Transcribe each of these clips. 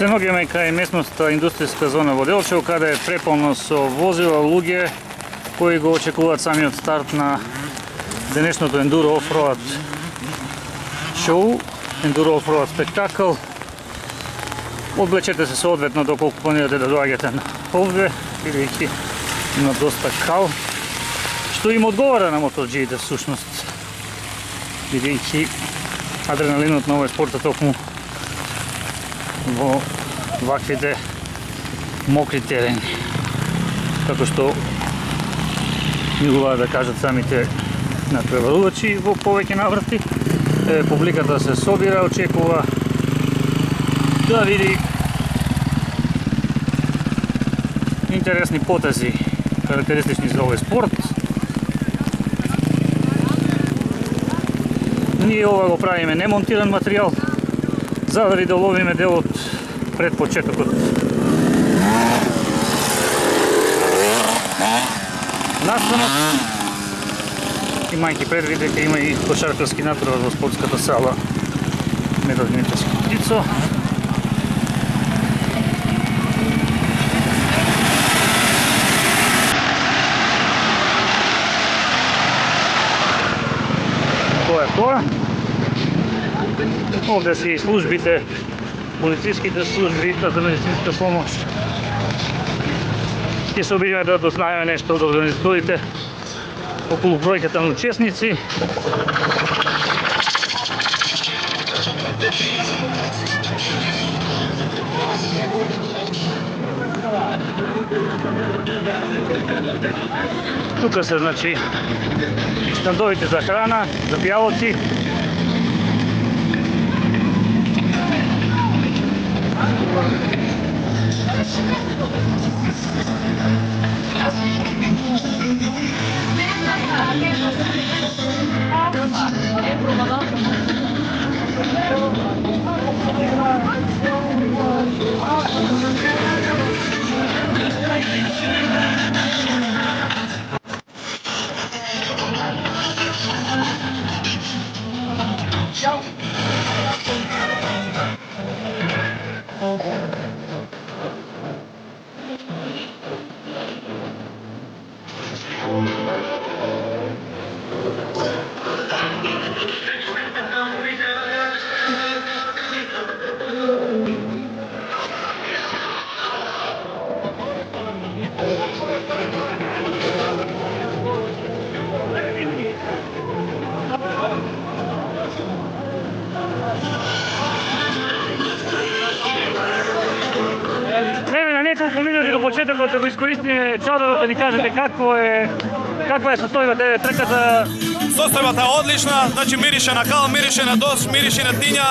Се наоѓаме кај местноста индустријска зона во Делчево, каде е преполно со возила, луѓе кои го очекуваат самиот старт на денешното ендуро офроад шоу, ендуро офроад спектакл. Облечете се соодветно доколку планирате да доаѓате овде, бидејќи има доста кал, што им одговара на моторџиите всушност, бидејќи адреналинот на овој спорт е токму во ваквите мокри терени. Како што милуваат да кажат самите натпреварувачи во повеќе наврати, публиката се собира, очекува да види интересни потези карактеристични за овој спорт. Ние ова го правиме немонтиран материјал, за да ви доловиме делот пред почетокот. Настанот, имајќи предвид дека има и кошаркарски натпревар во спортската сала Метод Димитровски Птицо. Тоа е тоа. Овде си службите, полициските служби за медицинска помош. Ќе се обидиме да дознаеме нешто од организаторите околу бројката на учесници. Тука се, значи, стандовите за храна, за пијалоци. Неколку минути до почетокот да го искористиме чадорот да ни кажете каква е состојбата трката. Состојбата е одлична, значи мирише на кал, мирише на дожд, мирише на тиња,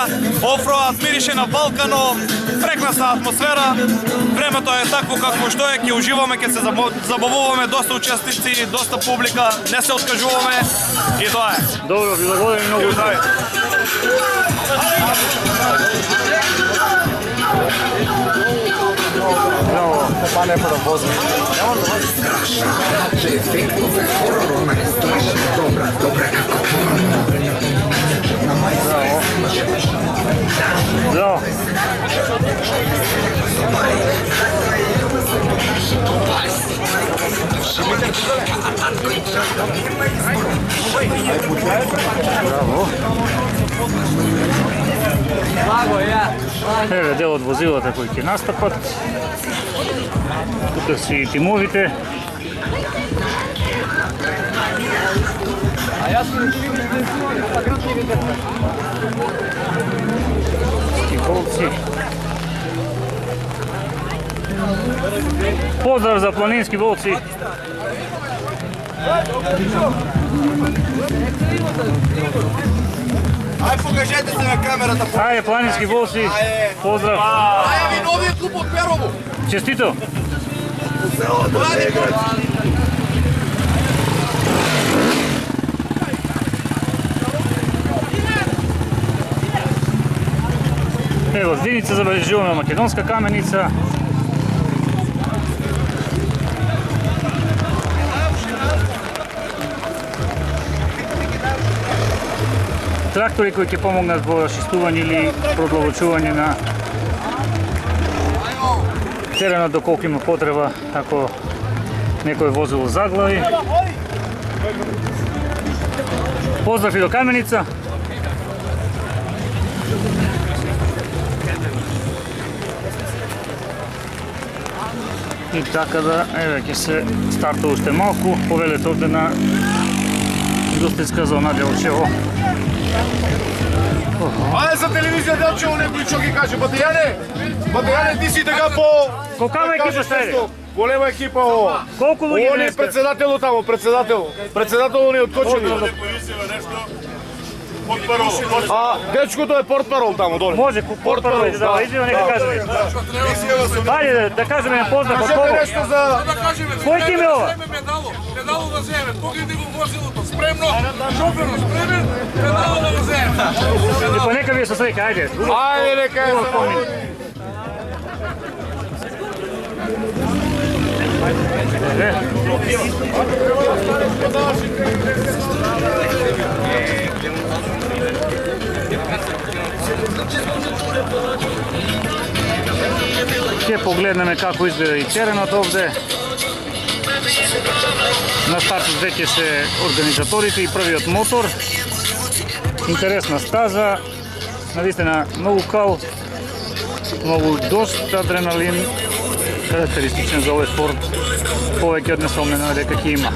офроад, мирише на Балкано, прекрасна атмосфера. Времето е такво какво што е, ќе уживаме, ќе се забавуваме, доста учесници, доста публика, не се откажуваме и тоа е. Добро, ви благодарам многу. Браво, па не да возим. Браво. Еве дел од возилата кои ќе настапат. Тука си и тимовите. Скифолци. Поздрав за планински волци. Ајде покажете се на камерата. Ајде, планински волци. Поздрав. Ајде ви новиот клуб од Перово. Честито. Ево, Звиница забележуваме македонска каменица. Трактори кои ќе помогнат во расчистување или продлабочување на теренот доколку има потреба ако некој возило заглави. Поздрав и до Каменица. И така да, еве ќе се старта уште малку, повелете овде на индустријска зона Делчево. Ајде за телевизија Делчево некој што ги каже, Батејане, ти си така по... Колкава екипа сте е? Голема екипа ова. Колку луѓе Он е днеска? председателот таму, председател ни откочени. Дечкото е портпарол таму доле. Може, портпарол да дава, извива нека кажеме. Ајде да кажеме на поздрав од Кажете кого? нешто за... Кој тим е ова? Педало да земе, погледни го возилото, спремно, шоферот спремен, педало да го земе. И па нека вие со среќа, ајде. Ајде, нека е за... Ќе погледнеме како изгледа и теренот овде. На стартот веќе се организаторите и првиот мотор. Интересна стаза, навистина многу кал, многу доста адреналин, карактеристичен за овој спорт. Повеќе од несомнено дека ќе има.